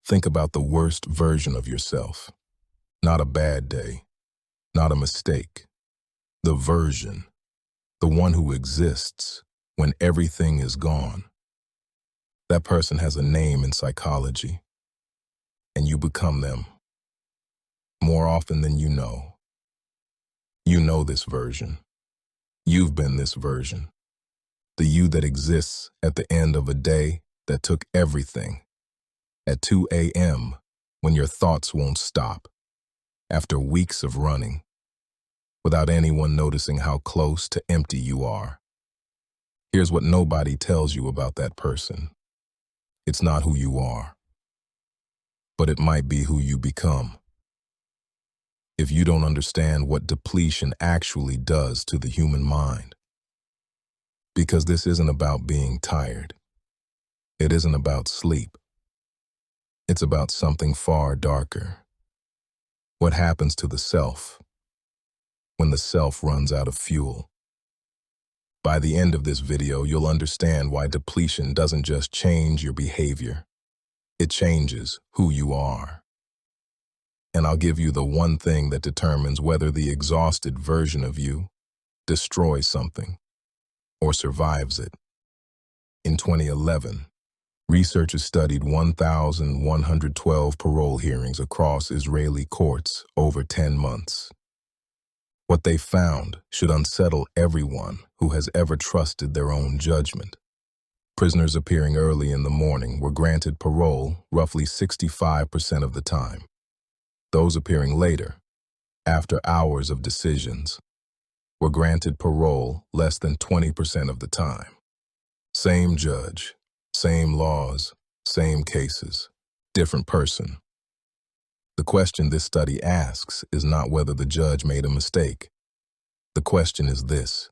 Think about the worst version of yourself. Not a bad day, not a mistake. The version, the one who exists when everything is gone. That person has a name in psychology, and you become them. More often than you know. You know this version. You've been this version. The you that exists at the end of a day that took everything. At 2 a.m., when your thoughts won't stop. After weeks of running, without anyone noticing how close to empty you are. Here's what nobody tells you about that person. It's not who you are, but it might be who you become. If you don't understand what depletion actually does to the human mind. Because this isn't about being tired. It isn't about sleep. It's about something far darker. What happens to the self when the self runs out of fuel? By the end of this video, you'll understand why depletion doesn't just change your behavior. It changes who you are. And I'll give you the one thing that determines whether the exhausted version of you destroys something or survives it. In 2011, researchers studied 1,112 parole hearings across Israeli courts over 10 months. What they found should unsettle everyone who has ever trusted their own judgment. Prisoners appearing early in the morning were granted parole roughly 65% of the time. Those appearing later, after hours of decisions, were granted parole less than 20% of the time. Same judge, same laws, same cases, different person. The question this study asks is not whether the judge made a mistake. The question is this: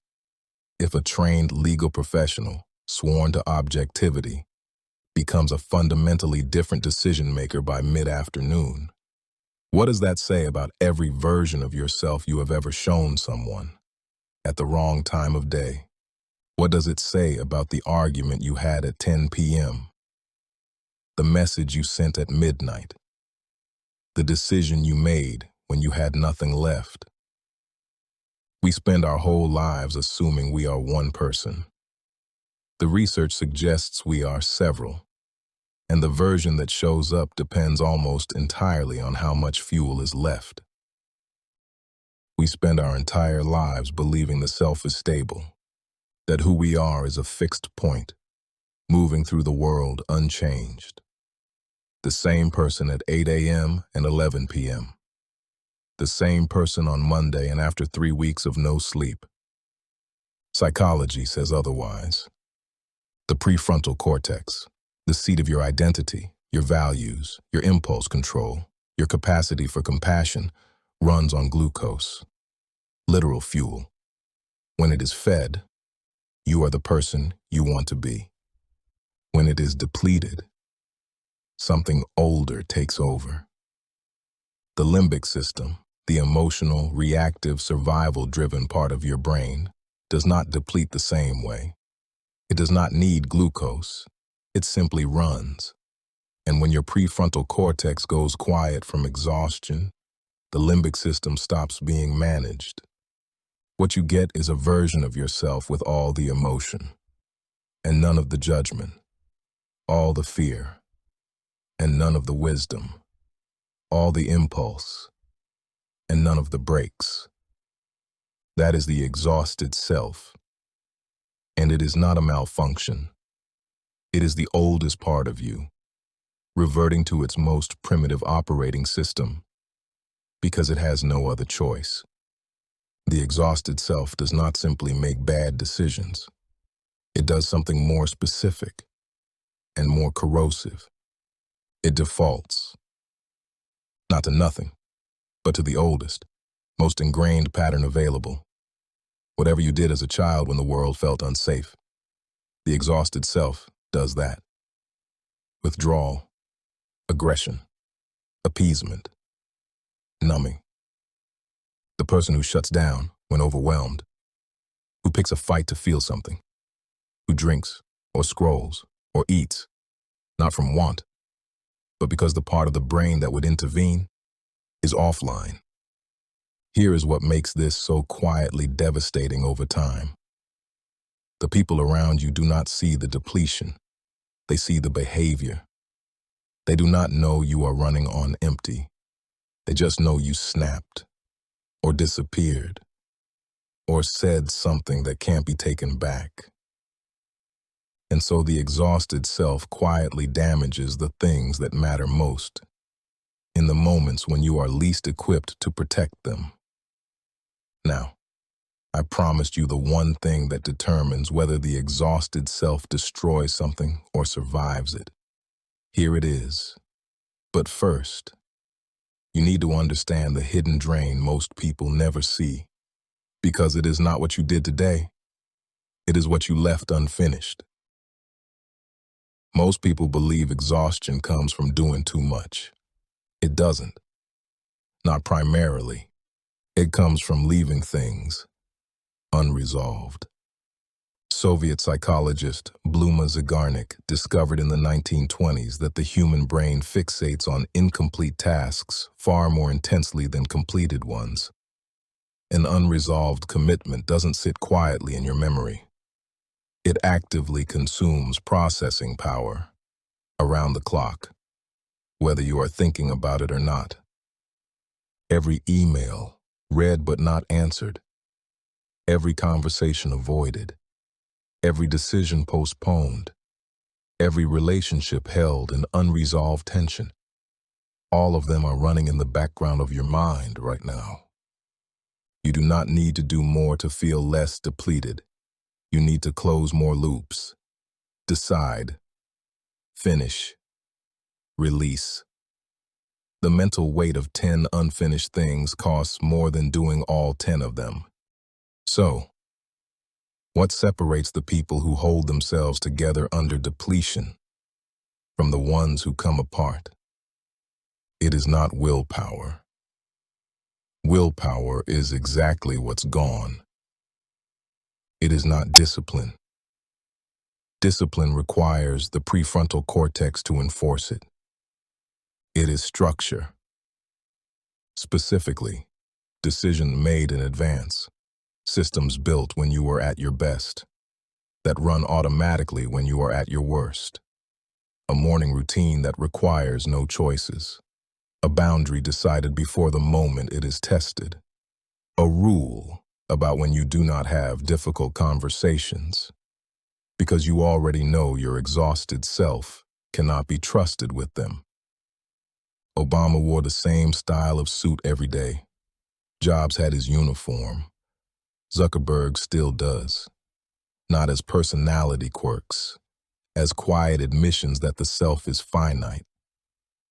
if a trained legal professional, sworn to objectivity, becomes a fundamentally different decision-maker by mid-afternoon, what does that say about every version of yourself you have ever shown someone at the wrong time of day? What does it say about the argument you had at 10 p.m., the message you sent at midnight, the decision you made when you had nothing left? We spend our whole lives assuming we are one person. The research suggests we are several, and the version that shows up depends almost entirely on how much fuel is left. We spend our entire lives believing the self is stable, that who we are is a fixed point, moving through the world unchanged. The same person at 8 a.m. and 11 p.m. The same person on Monday and after 3 weeks of no sleep. Psychology says otherwise. The prefrontal cortex, the seat of your identity, your values, your impulse control, your capacity for compassion, runs on glucose, literal fuel. When it is fed, you are the person you want to be. When it is depleted, something older takes over. The limbic system, the emotional, reactive, survival-driven part of your brain, does not deplete the same way. It does not need glucose. It simply runs. And when your prefrontal cortex goes quiet from exhaustion, the limbic system stops being managed. What you get is a version of yourself with all the emotion, and none of the judgment, all the fear, and none of the wisdom, all the impulse, and none of the brakes. That is the exhausted self. And it is not a malfunction. It is the oldest part of you, reverting to its most primitive operating system, because it has no other choice. The exhausted self does not simply make bad decisions. It does something more specific and more corrosive. It defaults, not to nothing, but to the oldest, most ingrained pattern available. Whatever you did as a child when the world felt unsafe, the exhausted self does that. Withdrawal, aggression, appeasement, numbing. The person who shuts down when overwhelmed, who picks a fight to feel something, who drinks or scrolls or eats, not from want, but because the part of the brain that would intervene is offline. Here is what makes this so quietly devastating over time. The people around you do not see the depletion. They see the behavior. They do not know you are running on empty. They just know you snapped, or disappeared, or said something that can't be taken back. And so the exhausted self quietly damages the things that matter most, in the moments when you are least equipped to protect them. Now, I promised you the one thing that determines whether the exhausted self destroys something or survives it. Here it is. But first, you need to understand the hidden drain most people never see, because it is not what you did today, it is what you left unfinished. Most people believe exhaustion comes from doing too much. It doesn't. Not primarily. It comes from leaving things unresolved. Soviet psychologist Zeigarnik discovered in the 1920s that the human brain fixates on incomplete tasks far more intensely than completed ones. An unresolved commitment doesn't sit quietly in your memory. It actively consumes processing power around the clock, whether you are thinking about it or not. Every email read but not answered, every conversation avoided, every decision postponed, every relationship held in unresolved tension. All of them are running in the background of your mind right now. You do not need to do more to feel less depleted. You need to close more loops. Decide. Finish. Release. The mental weight of 10 unfinished things costs more than doing all 10 of them. So, what separates the people who hold themselves together under depletion from the ones who come apart? It is not willpower. Willpower is exactly what's gone. It is not discipline. Discipline requires the prefrontal cortex to enforce it. It is structure. Specifically, decisions made in advance, systems built when you are at your best, that run automatically when you are at your worst. A morning routine that requires no choices. A boundary decided before the moment it is tested. A rule about when you do not have difficult conversations, because you already know your exhausted self cannot be trusted with them. Obama wore the same style of suit every day. Jobs had his uniform. Zuckerberg still does. Not as personality quirks, as quiet admissions that the self is finite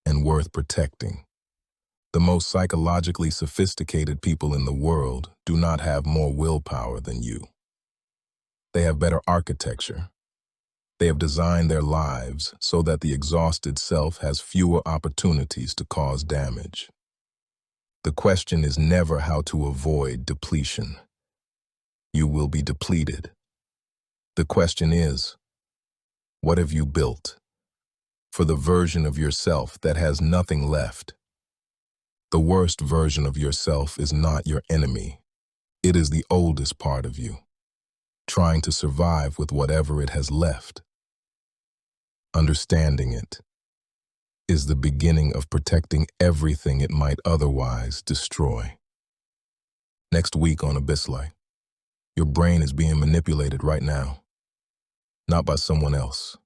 and worth protecting. The most psychologically sophisticated people in the world do not have more willpower than you. They have better architecture. They have designed their lives so that the exhausted self has fewer opportunities to cause damage. The question is never how to avoid depletion. You will be depleted. The question is, what have you built for the version of yourself that has nothing left? The worst version of yourself is not your enemy. It is the oldest part of you, trying to survive with whatever it has left. Understanding it is the beginning of protecting everything it might otherwise destroy. Next week on AbyssLight, your brain is being manipulated right now, not by someone else,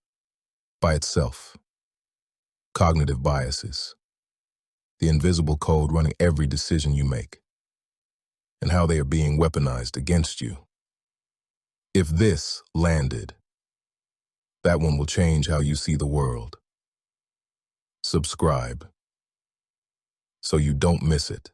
by itself. Cognitive biases, the invisible code running every decision you make, and how they are being weaponized against you. If this landed, that one will change how you see the world. Subscribe so you don't miss it.